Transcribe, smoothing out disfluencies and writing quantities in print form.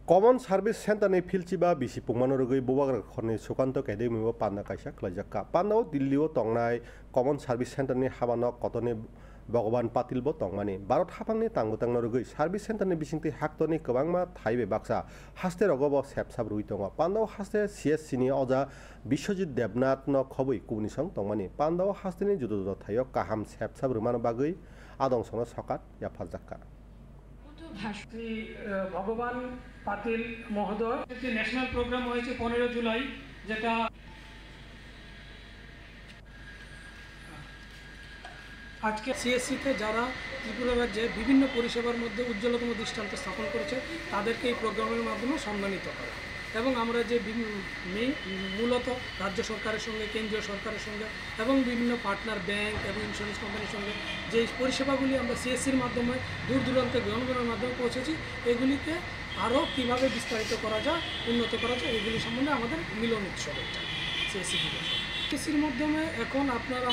कमन service सेन्टारनि फिल्चिबा बिसि पुंमानो रगै बोबाग्रा खरनि सुकान्त एकाडेमिआव पान्ना काइसा खलाइजाक्का पान्नाव दिल्लीआव तंनाय कमन service सेन्टारनि हाबानो कतनि भगवान पाटिलबो तंमानि भारत हाफांनि तांबोतांनो रगै सार्भिस सेन्टारनि बिसिंति हाक्तनि गोबांमा थाइबे बाक्सा हास्ते रगब सेबसाब रुइ दङ पान्दाव हास्ते सीएससीनि अजा विश्वजित देबनाथनो खबै कुनिसं तंमानि पान्दाव हास्तेनि जुदा जुदा थायो काहाम सेबसाब रुमानो बागै आदंसनो सकात याफाजाक्का श्री भगवान पाटिल महोदय একটি ন্যাশনাল প্রোগ্রাম হয়েছে 15 জুলাই যেটা আজকে সিএসসিতে যারা ত্রিপুরা রাজ্যে বিভিন্ন পরিষেবার মধ্যে উজ্জ্বলতম দৃষ্টান্ত স্থাপন করেছে তাদেরকে এই প্রোগ্রামের মাধ্যমে সম্মানিত করা এবং আমরা যে মূলত রাজ্য সরকারের সঙ্গে কেন্দ্রীয় সরকারের সঙ্গে এবং বিভিন্ন পার্টনার ব্যাংক এবং ইন্স্যুরেন্স কোম্পানির সঙ্গে যে পরিষেবাগুলি আমরা সিএসসির মাধ্যমে দূর দূরান্তে গ্রহণের মাধ্যমে পৌঁছেছি এগুলিকে আরও কীভাবে বিস্তারিত করা যায় উন্নত করা যায় এগুলি সম্বন্ধে আমাদের মিলন উৎসব এটা সিএসসির মাধ্যমে এখন আপনারা